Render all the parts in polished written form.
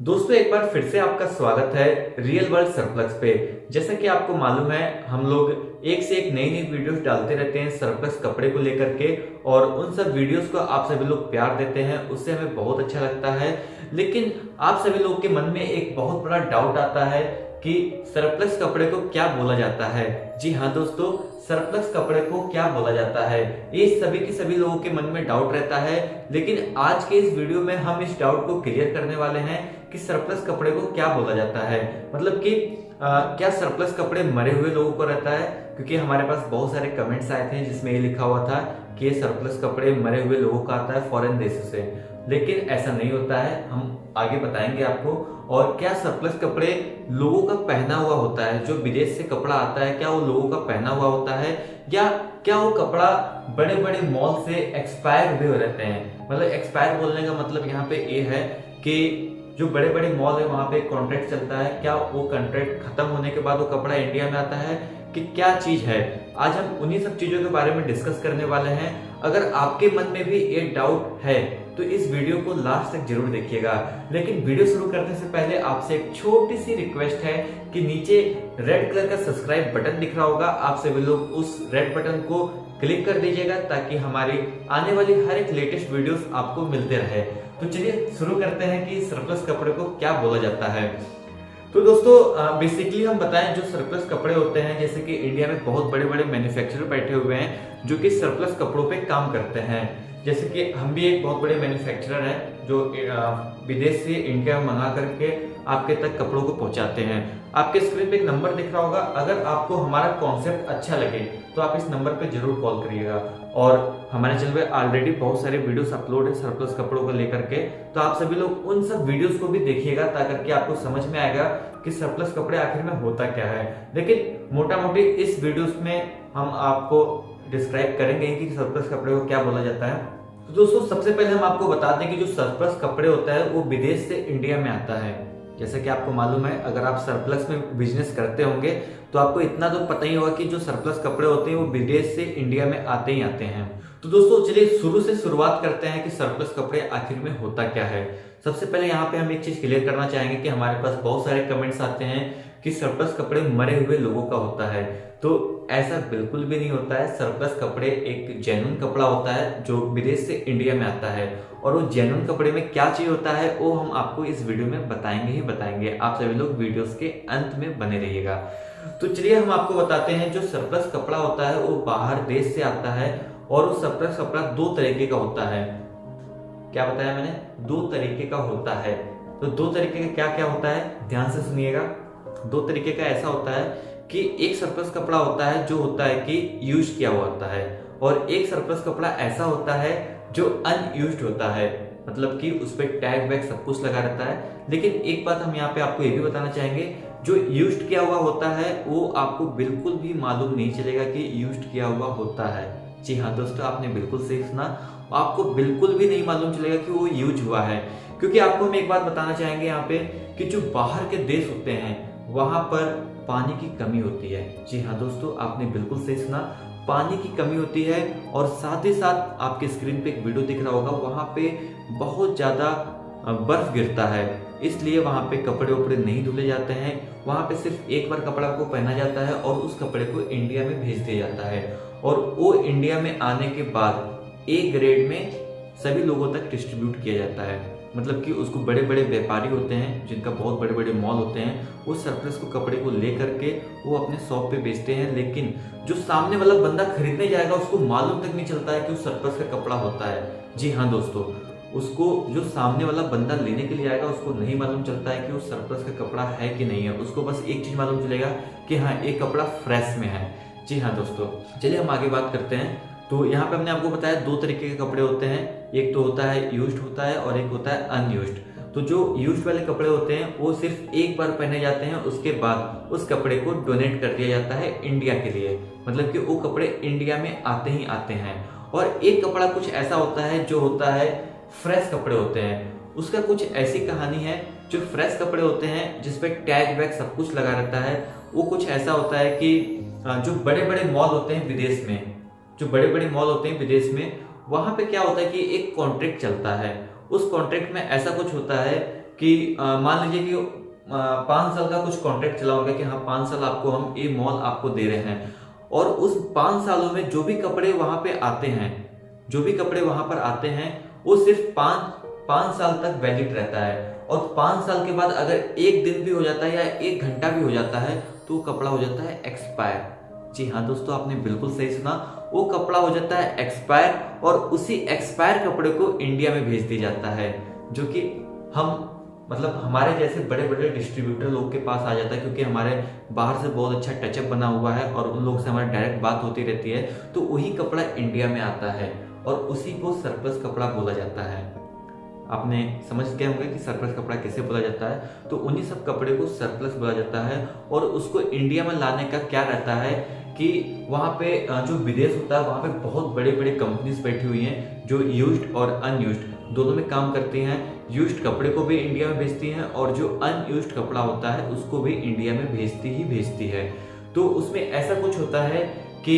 दोस्तों एक बार फिर से आपका स्वागत है रियल वर्ल्ड सरप्लस पे। जैसा कि आपको मालूम है हम लोग एक से एक नई नई वीडियोस डालते रहते हैं सरप्लस कपड़े को लेकर के, और उन सब वीडियोस को आप सभी लोग प्यार देते हैं, उससे हमें बहुत अच्छा लगता है। लेकिन आप सभी लोग के मन में एक बहुत बड़ा डाउट आता है कि सरप्लस कपड़े को क्या बोला जाता है। जी हाँ दोस्तों, सरप्लस कपड़े को क्या बोला जाता है, ये सभी के सभी लोगों के मन में डाउट रहता है। लेकिन आज के इस वीडियो में हम इस डाउट को क्लियर करने वाले हैं कि सरप्लस कपड़े को क्या बोला जाता है। मतलब कि क्या सरप्लस कपड़े मरे हुए लोगों को रहता है, क्योंकि हमारे पास बहुत सारे कमेंट्स आए थे जिसमें ये लिखा हुआ था कि ये सरप्लस कपड़े मरे हुए लोगों का आता है फॉरेन देशों से। लेकिन ऐसा नहीं होता है, हम आगे बताएंगे आपको। और क्या सरप्लस कपड़े लोगों का पहना हुआ होता है, जो विदेश से कपड़ा आता है क्या वो लोगों का पहना हुआ होता है, या क्या वो कपड़ा बड़े बड़े मॉल से एक्सपायर हुए रहते हैं। मतलब एक्सपायर बोलने का मतलब यहाँ पे ये है कि जो बड़े बड़े मॉल है वहां पे कॉन्ट्रैक्ट चलता है, क्या वो कॉन्ट्रैक्ट खत्म होने के बाद वो कपड़ा इंडिया में आता है कि क्या चीज है। आज हम उन्हीं सब चीजों के बारे में डिस्कस करने वाले हैं। अगर आपके मन में भी ये डाउट है तो इस वीडियो को लास्ट तक जरूर देखिएगा। लेकिन वीडियो शुरू करने से पहले आपसे एक छोटी सी रिक्वेस्ट है कि नीचे रेड कलर का सब्सक्राइब बटन दिख रहा होगा, आप सभी लोग उस रेड बटन को क्लिक कर दीजिएगा ताकि हमारी आने वाली हर एक लेटेस्ट वीडियोस आपको मिलते रहे। तो चलिए शुरू करते हैं कि सरप्लस कपड़े को क्या बोला जाता है। तो दोस्तों बेसिकली हम बताएं, जो सरप्लस कपड़े होते हैं, जैसे कि इंडिया में बहुत बड़े बड़े मैन्युफैक्चरर बैठे हुए हैं जो कि सरप्लस कपड़ों पे काम करते हैं। जैसे कि हम भी एक बहुत बड़े मैन्युफैक्चरर हैं जो विदेश से इंडिया में मंगा करके आपके तक कपड़ों को पहुंचाते हैं। आपके स्क्रीन पे एक नंबर दिख रहा होगा, अगर आपको हमारा कॉन्सेप्ट अच्छा लगे तो आप इस नंबर पे जरूर कॉल करिएगा। और हमारे चैनल पे ऑलरेडी बहुत सारे वीडियोस अपलोड है सरप्लस कपड़ों को लेकर के, तो आप सभी लोग उन सब वीडियोस को भी देखिएगा ताकि आपको समझ में आएगा कि सरप्लस कपड़े आखिर में होता क्या है। लेकिन मोटा मोटी इस वीडियोस में हम आपको डिस्क्राइब करेंगे कि सरप्लस कपड़े को क्या बोला जाता है। तो दोस्तों सबसे पहले हम आपको बता दें कि जो सरप्लस कपड़े होता है वो विदेश से इंडिया में आता है। जैसा कि आपको मालूम है, अगर आप सरप्लस में बिजनेस करते होंगे तो आपको इतना तो पता ही होगा कि जो सरप्लस कपड़े होते हैं वो विदेश से इंडिया में आते ही आते हैं। तो दोस्तों चलिए शुरू से शुरुआत करते हैं कि सरप्लस कपड़े आखिर में होता क्या है। सबसे पहले यहाँ पे हम एक चीज क्लियर करना चाहेंगे कि हमारे पास बहुत सारे कमेंट्स आते हैं कि सरप्लस कपड़े मरे हुए लोगों का होता है। तो ऐसा बिल्कुल भी नहीं होता है। सरप्लस कपड़े एक जेन्युइन कपड़ा होता है जो विदेश से इंडिया में आता है, और वो जेन्युइन कपड़े में क्या चीज होता है वो हम आपको इस वीडियो में बताएंगे ही बताएंगे। आप सभी लोग वीडियोस के अंत में बने रहिएगा। तो चलिए हम आपको बताते हैं, जो सरप्लस कपड़ा होता है वो बाहर देश से आता है, और वो सरप्लस कपड़ा दो तरीके का होता है। क्या बताया मैंने? दो तरीके का होता है। तो दो तरीके का क्या क्या होता है, ध्यान से सुनिएगा। दो तरीके का ऐसा होता है कि एक सरप्लस कपड़ा होता है जो होता है कि यूज किया हुआ होता है, और एक सरप्लस कपड़ा ऐसा होता है जो अनयूज्ड होता है, मतलब कि उस पर टैग वैग सब कुछ लगा रहता है। लेकिन एक बात हम यहाँ पे आपको ये भी बताना चाहेंगे, जो यूज्ड किया हुआ होता है वो आपको बिल्कुल भी मालूम नहीं चलेगा कि यूज्ड किया हुआ होता है। जी हाँ दोस्तों, आपने बिल्कुल सही सुना, आपको बिल्कुल भी नहीं मालूम चलेगा कि वो यूज हुआ है। क्योंकि आपको हम एक बात बताना चाहेंगे यहाँ पे कि जो बाहर के देश होते हैं वहां पर पानी की कमी होती है। जी हाँ दोस्तों, आपने बिल्कुल सही सुना, पानी की कमी होती है। और साथ ही साथ आपके स्क्रीन पे एक वीडियो दिख रहा होगा, वहां पे बहुत ज्यादा बर्फ गिरता है, इसलिए वहां पे कपड़े उपड़े नहीं धुले जाते हैं। वहां पे सिर्फ एक बार कपड़ा को पहना जाता है और उस कपड़े को इंडिया में भेज दिया जाता है, और वो इंडिया में आने के बाद ए ग्रेड में सभी लोगों तक डिस्ट्रीब्यूट किया जाता है। मतलब कि उसको बड़े बड़े व्यापारी होते हैं जिनका बहुत बड़े बड़े मॉल होते हैं, वो सरप्लस को कपड़े को ले करके वो अपने शॉप पे बेचते हैं। लेकिन जो सामने वाला बंदा खरीदने जाएगा उसको मालूम तक नहीं चलता है कि वो सरप्लस का कपड़ा होता है। जी हाँ दोस्तों, उसको जो सामने वाला बंदा लेने के लिए आएगा उसको नहीं मालूम चलता है कि वो सरप्लस का कपड़ा है कि नहीं है। उसको बस एक चीज मालूम चलेगा कि हाँ ये कपड़ा फ्रेश में है। जी हाँ दोस्तों, चलिए हम आगे बात करते हैं। तो यहाँ पे हमने आपको बताया दो तरीके के कपड़े होते हैं, एक तो होता है यूज्ड होता है और एक होता है अनयूज्ड। तो जो यूज्ड वाले कपड़े होते हैं वो सिर्फ एक बार पहने जाते हैं, उसके बाद उस कपड़े को डोनेट कर दिया जाता है इंडिया के लिए। मतलब कि वो कपड़े इंडिया में आते ही आते हैं। और एक कपड़ा कुछ ऐसा होता है जो होता है फ्रेश कपड़े होते हैं। उसका कुछ ऐसी कहानी है, जो फ्रेश कपड़े होते हैं जिसपे टैग वैग सब कुछ लगा रहता है, वो कुछ ऐसा होता है कि जो बड़े बड़े मॉल होते हैं विदेश में, जो बड़े बड़े मॉल होते हैं विदेश में, वहां पे क्या होता है कि एक कॉन्ट्रैक्ट चलता है। उस कॉन्ट्रैक्ट में ऐसा कुछ होता है कि मान लीजिए कि 5 साल का कुछ कॉन्ट्रैक्ट चला होगा कि हाँ 5 साल आपको हम ये मॉल आपको दे रहे हैं, और उस 5 सालों में जो भी कपड़े वहां पे आते हैं, जो भी कपड़े वहां पर आते हैं, वो सिर्फ 5 साल तक वैलिड रहता है। और 5 साल के बाद अगर एक दिन भी हो जाता है या 1 घंटा भी हो जाता है तो कपड़ा हो जाता है एक्सपायर। जी हाँ दोस्तों, आपने बिल्कुल सही सुना, वो कपड़ा हो जाता है एक्सपायर, और उसी एक्सपायर कपड़े को इंडिया में भेज दिया जाता है, जो कि हम मतलब हमारे जैसे बड़े बड़े डिस्ट्रीब्यूटर लोग के पास आ जाता है, क्योंकि हमारे बाहर से बहुत अच्छा टचअप बना हुआ है और उन लोगों से हमारी डायरेक्ट बात होती रहती है, तो वही कपड़ा इंडिया में आता है और उसी को सरप्लस कपड़ा बोला जाता है। आपने समझ गए होंगे कि सरप्लस कपड़ा किसे बोला जाता है, तो उन्हीं सब कपड़े को सरप्लस बोला जाता है। और उसको इंडिया में लाने का क्या रहता है कि वहाँ पे जो विदेश होता है वहाँ पे बहुत बड़े बड़े कंपनीज बैठी हुई हैं जो यूज्ड और अनयूज्ड दोनों में काम करती हैं। यूज्ड कपड़े को भी इंडिया में भेजती हैं और जो अनयूज्ड कपड़ा होता है उसको भी इंडिया में भेजती है। तो उसमें ऐसा कुछ होता है कि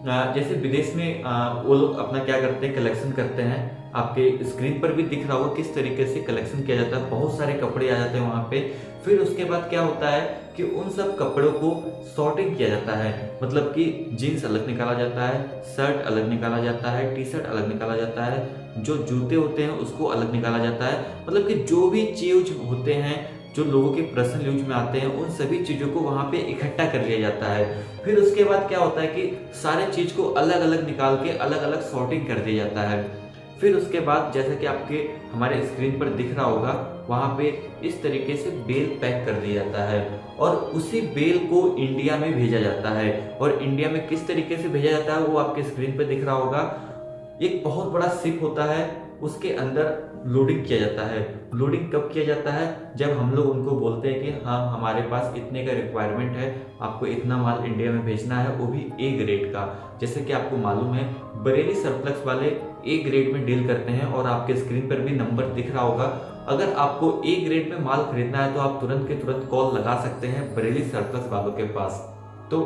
जैसे विदेश में वो लोग अपना क्या करते हैं, कलेक्शन करते हैं। आपके स्क्रीन पर भी दिख रहा होगा किस तरीके से कलेक्शन किया जाता है, बहुत सारे कपड़े आ जाते हैं वहाँ पे। फिर उसके बाद क्या होता है कि उन सब कपड़ों को सॉर्टिंग किया जाता है, मतलब कि जीन्स अलग निकाला जाता है, शर्ट अलग निकाला जाता है, टी शर्ट अलग निकाला जाता है, जो जूते होते हैं उसको अलग निकाला जाता है। मतलब कि जो भी चीज होते हैं जो लोगों के पर्सनल यूज में आते हैं उन सभी चीज़ों को वहाँ पे इकट्ठा कर लिया जाता है। फिर उसके बाद क्या होता है कि सारे चीज़ को अलग अलग निकाल के अलग अलग सॉर्टिंग कर दिया जाता है। फिर उसके बाद जैसा कि आपके हमारे स्क्रीन पर दिख रहा होगा, वहाँ पे इस तरीके से बेल पैक कर दिया जाता है और उसी बेल को इंडिया में भेजा जाता है। और इंडिया में किस तरीके से भेजा जाता है वो आपके स्क्रीन पर दिख रहा होगा। एक बहुत बड़ा शिप होता है, उसके अंदर लोडिंग किया जाता है। लोडिंग कब किया जाता है? जब हम लोग उनको बोलते हैं कि हाँ हमारे पास इतने का रिक्वायरमेंट है, आपको इतना माल इंडिया में भेजना है, वो भी ए ग्रेड का। जैसे कि आपको मालूम है बरेली सरप्लस वाले ए ग्रेड में डील करते हैं और आपके स्क्रीन पर भी नंबर दिख रहा होगा। अगर आपको ए ग्रेड में माल खरीदना है तो आप तुरंत के तुरंत कॉल लगा सकते हैं बरेली सरप्लस वालों के पास। तो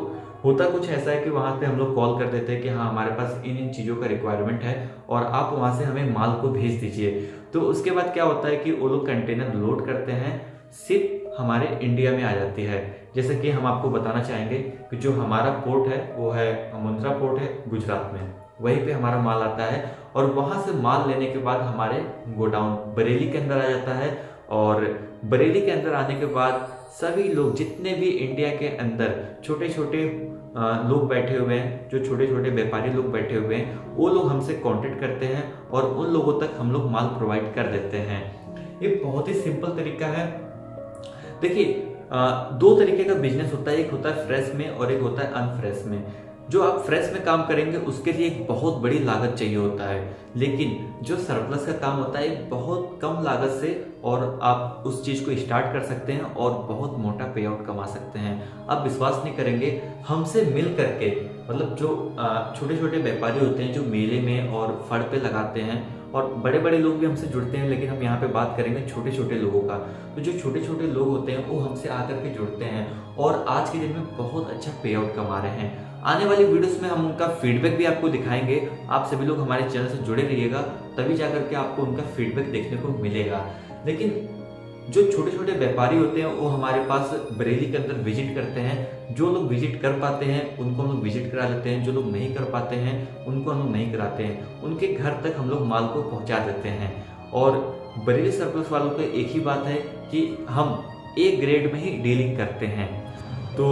होता कुछ ऐसा है कि वहाँ पे हम लोग कॉल कर देते हैं कि हाँ हमारे पास इन चीज़ों का रिक्वायरमेंट है और आप वहाँ से हमें माल को भेज दीजिए। तो उसके बाद क्या होता है कि वो लोग कंटेनर लोड करते हैं, शिप हमारे इंडिया में आ जाती है। जैसे कि हम आपको बताना चाहेंगे कि जो हमारा पोर्ट है वो है मुंद्रा पोर्ट है गुजरात में, वहीं पे हमारा माल आता है और वहाँ से माल लेने के बाद हमारे गोडाउन बरेली के अंदर आ जाता है। और बरेली के अंदर आने के बाद सभी लोग जितने भी इंडिया के अंदर छोटे छोटे लोग बैठे हुए हैं, जो छोटे छोटे व्यापारी लोग बैठे हुए हैं, वो लोग हमसे कांटेक्ट करते हैं और उन लोगों तक हम लोग माल प्रोवाइड कर देते हैं। ये बहुत ही सिंपल तरीका है। देखिए 2 तरीके का बिजनेस होता है, एक होता है फ्रेश में और एक होता है अनफ्रेश में। जो आप फ्रेश में काम करेंगे उसके लिए एक बहुत बड़ी लागत चाहिए होता है, लेकिन जो सरप्लस का काम होता है एक बहुत कम लागत से और आप उस चीज़ को स्टार्ट कर सकते हैं और बहुत मोटा पे आउट कमा सकते हैं। आप विश्वास नहीं करेंगे, हमसे मिल करके मतलब जो छोटे छोटे व्यापारी होते हैं जो मेले में और फड़ पे लगाते हैं, और बड़े बड़े लोग भी हमसे जुड़ते हैं, लेकिन हम यहाँ पे बात करेंगे छोटे छोटे लोगों का। तो जो छोटे छोटे लोग होते हैं वो हमसे आकर के जुड़ते हैं और आज के दिन में बहुत अच्छा पे आउट कमा रहे हैं। आने वाली वीडियोस में हम उनका फीडबैक भी आपको दिखाएंगे। आप सभी लोग हमारे चैनल से जुड़े रहिएगा, तभी जाकर के आपको उनका फीडबैक देखने को मिलेगा। लेकिन जो छोटे छोटे व्यापारी होते हैं वो हमारे पास बरेली के अंदर विजिट करते हैं। जो लोग विजिट कर पाते हैं उनको हम लोग विजिट करा लेते हैं, जो लोग नहीं कर पाते हैं उनको हम लोग नहीं कराते हैं, उनके घर तक हम लोग माल को पहुंचा देते हैं। और बरेली सरप्लस वालों का एक ही बात है कि हम ए ग्रेड में ही डीलिंग करते हैं। तो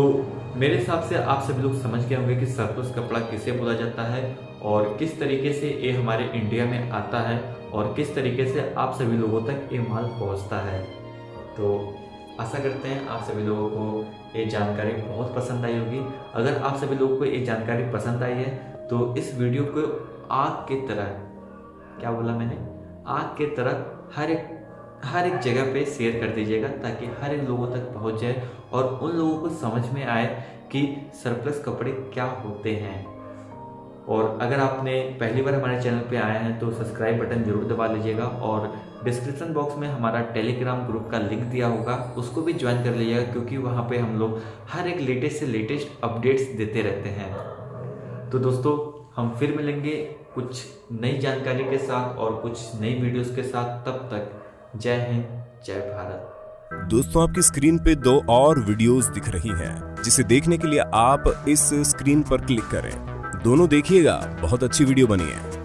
मेरे हिसाब से आप सभी लोग समझ गए होंगे कि सरप्लस कपड़ा किसे बोला जाता है और किस तरीके से ये हमारे इंडिया में आता है और किस तरीके से आप सभी लोगों तक ये माल पहुंचता है। तो आशा करते हैं आप सभी लोगों को ये जानकारी बहुत पसंद आई होगी। अगर आप सभी लोगों को ये जानकारी पसंद आई है तो इस वीडियो को आग की तरह, क्या बोला मैंने, आग की तरह हर एक जगह पे शेयर कर दीजिएगा ताकि हर एक लोगों तक पहुंच जाए और उन लोगों को समझ में आए कि सरप्लस कपड़े क्या होते हैं। और अगर आपने पहली बार हमारे चैनल पे आए हैं तो सब्सक्राइब बटन जरूर दबा लीजिएगा और डिस्क्रिप्शन बॉक्स में हमारा टेलीग्राम ग्रुप का लिंक दिया होगा, उसको भी ज्वाइन कर लीजिएगा, क्योंकि वहाँ पे हम लोग हर एक लेटेस्ट से लेटेस्ट अपडेट्स देते रहते हैं। तो दोस्तों हम फिर मिलेंगे कुछ नई जानकारी के साथ और कुछ नई वीडियोस के साथ। तब तक जय हिंद, जय भारत। दोस्तों, आपकी स्क्रीन पे 2 और वीडियोस दिख रही हैं, जिसे देखने के लिए आप इस स्क्रीन पर क्लिक करें। दोनों देखिएगा, बहुत अच्छी वीडियो बनी है।